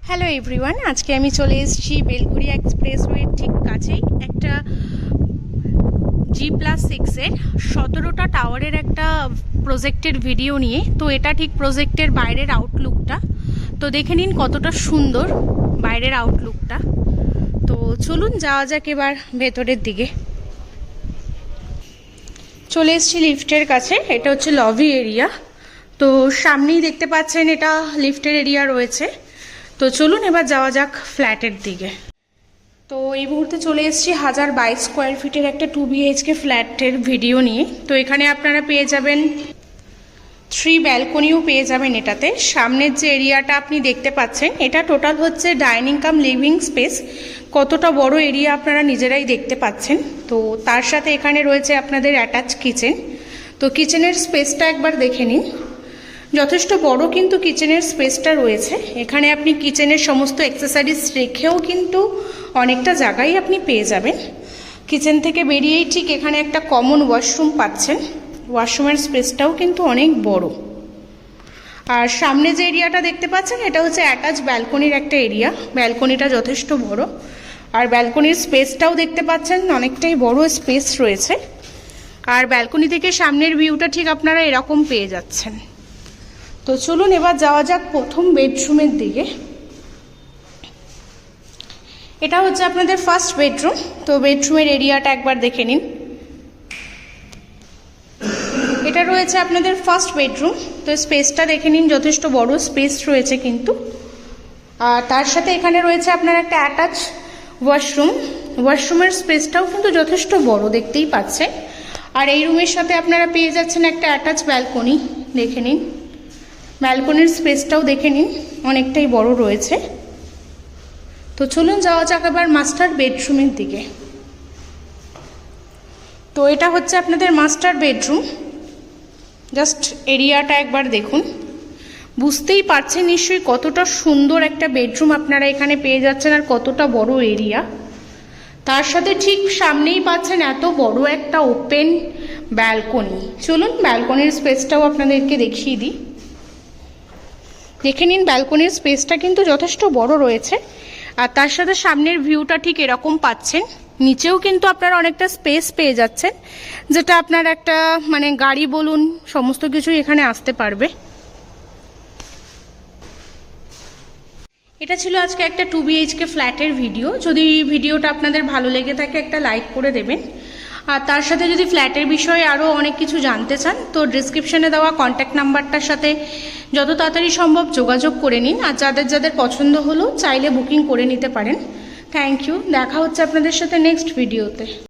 Hello everyone, আজকে আমি চলে এসেছি বেলঘরিয়া এক্সপ্রেসওয়ের ঠিক কাছেই একটা G+6-এর 17টা টাওয়ারের একটা প্রজেক্টের ভিডিও নিয়ে। তো এটা ঠিক প্রজেক্টের বাইরের আউটলুকটা, তো দেখে নিন কতটা সুন্দর বাইরের আউটলুকটা। তো চলুন যাওয়া যাক এবার ভেতরের দিকে। চলে এসেছি লিফটের কাছে, এটা হচ্ছে লবি এরিয়া। তো সামনেই দেখতে পাচ্ছেন এটা লিফটের এরিয়া রয়েছে। তো চলুন এবার যাওয়া যাক ফ্ল্যাটের দিকে। তো এই মুহূর্তে চলে এসেছি 1022 স্কোয়ার ফিটের একটা 2 BHK ফ্ল্যাটের ভিডিও নিয়ে। তো এখানে আপনারা পেয়ে যাবেন 3 ব্যালকনিও পেয়ে যাবেন এটাতে। সামনের যে এরিয়াটা আপনি দেখতে পাচ্ছেন এটা টোটাল হচ্ছে ডাইনিং কাম লিভিং স্পেস। কতটা বড় এরিয়া আপনারা নিজেরাই দেখতে পাচ্ছেন। তো তার সাথে এখানে রয়েছে আপনাদের অ্যাটাচ কিচেন। তো কিচেনের স্পেসটা একবার দেখে নিন, যথেষ্ট বড় কিন্তু কিচেনের স্পেসটা রয়েছে। এখানে আপনি কিচেনের সমস্ত অ্যাক্সেসরিজ রেখেও কিন্তু অনেকটা জায়গায় আপনি পেয়ে যাবেন। কিচেন থেকে বেরিয়েই ঠিক এখানে একটা কমন ওয়াশরুম পাচ্ছেন। ওয়াশরুমের স্পেসটাও কিন্তু অনেক বড়। আর সামনে যে এরিয়াটা দেখতে পাচ্ছেন এটা হচ্ছে অ্যাটাচ ব্যালকনির একটা এরিয়া। ব্যালকনিটা যথেষ্ট বড়, আর ব্যালকনির স্পেসটাও দেখতে পাচ্ছেন অনেকটাই বড় স্পেস রয়েছে। আর ব্যালকনি থেকে সামনের ভিউটা ঠিক আপনারা এরকম পেয়ে যাচ্ছেন। তো চলুন এবার যাওয়া যাক প্রথম বেডরুমের দিকে। এটা হচ্ছে আপনাদের ফার্স্ট বেডরুম। তো বেডরুমের এরিয়াটা একবার দেখে নিন। এটা রয়েছে আপনাদের ফার্স্ট বেডরুম। তো স্পেসটা দেখে নিন, যথেষ্ট বড় স্পেস রয়েছে কিন্তু। আর তার সাথে এখানে রয়েছে আপনার একটা অ্যাটাচ ওয়াশরুম। ওয়াশরুমের স্পেসটাও কিন্তু যথেষ্ট বড়, দেখতেই পাচ্ছেন। আর এই রুমের সাথে আপনারা পেয়ে যাচ্ছেন একটা অ্যাটাচ ব্যালকনি, দেখে নিন। ব্যালকনির স্পেসটাও দেখে নিন, অনেকটাই বড় রয়েছে। তো চলুন যাওয়া যাক এবার মাস্টার বেডরুমের দিকে। তো এটা হচ্ছে আপনাদের মাস্টার বেডরুম। জাস্ট এরিয়াটা একবার দেখুন, বুঝতেই পারছেন নিশ্চয়ই কতটা সুন্দর একটা বেডরুম আপনারা এখানে পেয়ে যাচ্ছেন আর কতটা বড় এরিয়া। তার সাথে ঠিক সামনেই পাচ্ছেন এত বড় একটা ওপেন ব্যালকনি। চলুন ব্যালকনির স্পেসটাও আপনাদেরকে দেখিয়ে দিই। দেখে নিন, ব্যালকনির স্পেসটা কিন্তু যথেষ্ট বড় রয়েছে। আর তার সাথে সামনের ভিউটা ঠিক এরকম পাচ্ছেন। নিচেও কিন্তু আপনারা অনেকটা স্পেস পেয়ে যাচ্ছেন, যেটা আপনার একটা গাড়ি বলুন সমস্ত কিছুই এখানে আসতে পারবে। এটা ছিল আজকে একটা 2 BHK ফ্ল্যাটের ভিডিও। যদি ভিডিওটা আপনাদের ভালো লেগে থাকে একটা লাইক করে দেবেন। আর তার সাথে যদি ফ্ল্যাটের বিষয়ে আরও অনেক কিছু জানতে চান তো ডিসক্রিপশনে দেওয়া কন্ট্যাক্ট নাম্বারটার সাথে যত তাড়াতাড়ি সম্ভব যোগাযোগ করে নিন। আর যাদের যাদের পছন্দ হলো চাইলে বুকিং করে নিতে পারেন। Thank you. দেখা হচ্ছে আপনাদের সাথে নেক্সট ভিডিওতে।